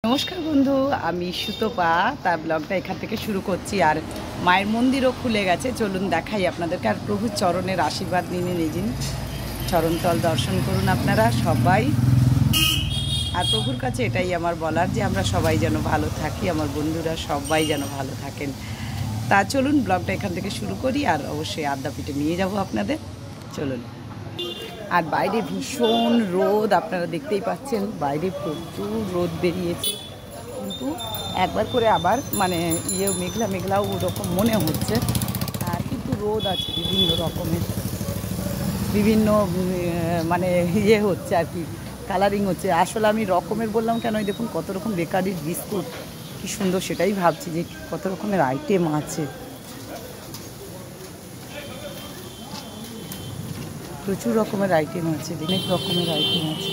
নমস্কার বন্ধু, আমি সুতপা। তার ব্লগটা এখান থেকে শুরু করছি। আর মায়ের মন্দিরও খুলে গেছে, চলুন দেখাই আপনাদেরকে। আর প্রভুর চরণের আশীর্বাদ নিয়ে নিন, চরণতল দর্শন করুন আপনারা সবাই। আর প্রভুর কাছে এটাই আমার বলার যে আমরা সবাই যেন ভালো থাকি, আমার বন্ধুরা সবাই যেন ভালো থাকেন। তা চলুন ব্লগটা এখান থেকে শুরু করি। আর অবশ্যই আদ্যাপীঠে নিয়ে যাব আপনাদের, চলুন। আর বাইরে ভীষণ রোদ, আপনারা দেখতেই পাচ্ছেন, বাইরে প্রচুর রোদ বেরিয়েছে। কিন্তু একবার করে আবার মেঘলা মেঘলাও ওরকম মনে হচ্ছে। আর কিন্তু রোদ আছে বিভিন্ন রকমের, বিভিন্ন হচ্ছে আর কি, কালারিং হচ্ছে। আসলে আমি রকমের বললাম কেন, দেখুন কত রকম বেকারির বিস্কুট, কি সুন্দর, সেটাই ভাবছি যে কত রকমের আইটেম আছে। প্রচুর রকমের আইটেম আছে, অনেক রকমের আইটেম আছে।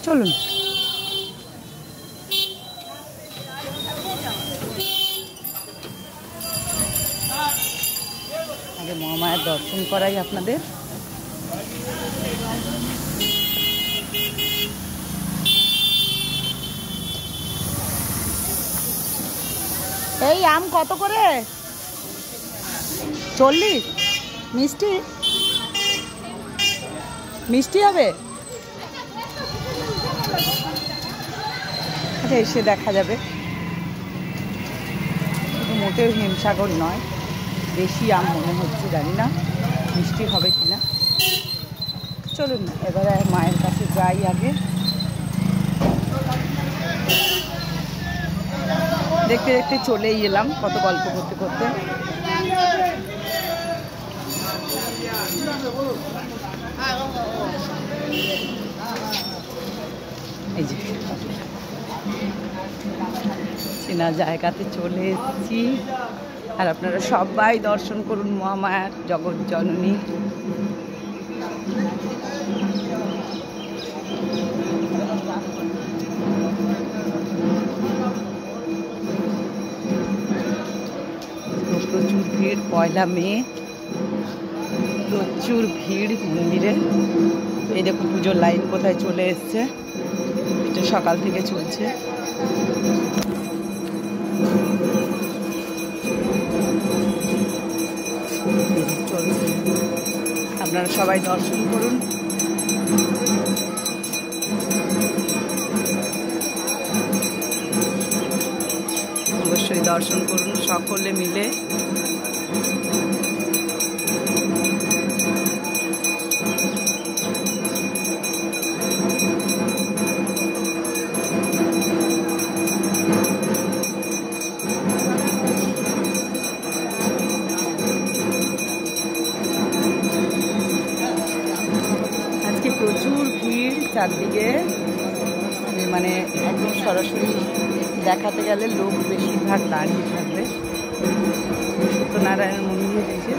চলুন আগে মহামায়ার দর্শন করাই আপনাদের। এই আম কত করে? 40? মিষ্টি মিষ্টি হবে? আচ্ছা, এসে দেখা যাবে। কিন্তু মোটেও হিমসাগর নয়, বেশি আম মনে হচ্ছে, জানি না মিষ্টি হবে কিনা। চলুন এবারে মায়ের কাছে যাই আগে। দেখতে দেখতে চলেই এলাম, কত গল্প করতে করতে। এই যে চেনা জায়গাতে চলে এসেছি। আর আপনারা সবাই দর্শন করুন মহামায়ার, জগৎ জননী। প্রচুর ভিড়, পয়লা মে, প্রচুর ভিড় মন্দিরে। এই দেখুন পুজোর লাইন কোথায় চলে এসছে, এটা সকাল থেকে চলছে। আপনারা সবাই দর্শন করুন। অবশ্যই দর্শন করুন সকলে মিলে। প্রচুর ভিড় চারদিকে, একদম সরাসরি দেখাতে গেলে লোক বেশিরভাগ দাঁড়িয়ে থাকবে। সত্যনারায়ণ মন্দির এসে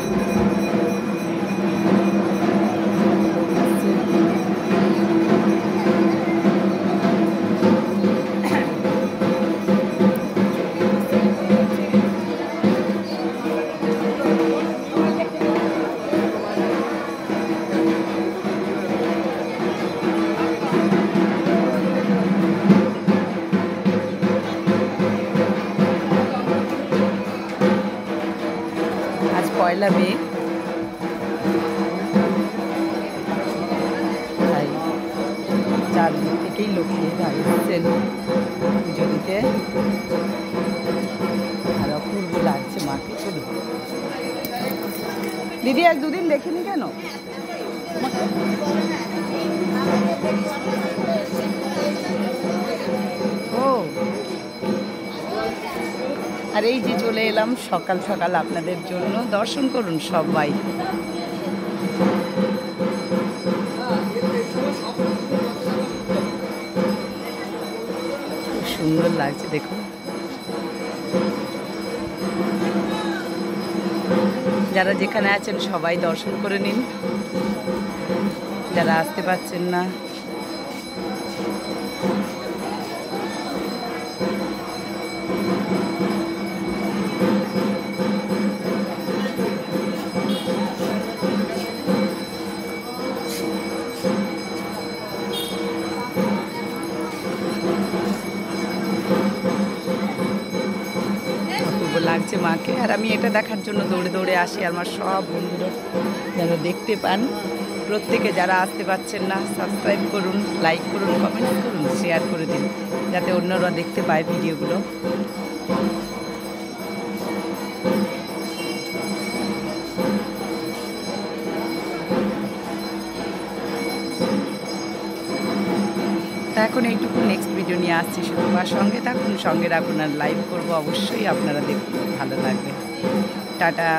পয়লা মে, তাই চারদিক থেকেই লোকে দাঁড়িয়েছেন পুজো দিতে। আর অপূর্ব লাগছে মাকে। চলুন দিদি, এক দুদিন দেখিনি কেন? ও, আর এই যে চলে এলাম সকাল সকাল আপনাদের জন্য, দর্শন করুন সবাই। খুব সুন্দর লাগছে দেখুন। যারা যেখানে আছেন সবাই দর্শন করে নিন, যারা আসতে পারছেন না। লাগছে মাকে। আর আমি এটা দেখার জন্য দৌড়ে দৌড়ে আসি, আমার সব বন্ধুরা যেন দেখতে পান। প্রত্যেকে যারা আসতে পারছেন না, সাবস্ক্রাইব করুন, লাইক করুন, কমেন্ট করুন, শেয়ার করে দিন, যাতে অন্যরা দেখতে পায় ভিডিওগুলো। তা এখন এইটুকু, নেক্সট ভিডিও নিয়ে আসছি। সুতপার সঙ্গে থাকুন, সঙ্গে রাখুন, আর লাইভ করবো অবশ্যই, আপনারা দেখুন, ভালো লাগবে। টাটা।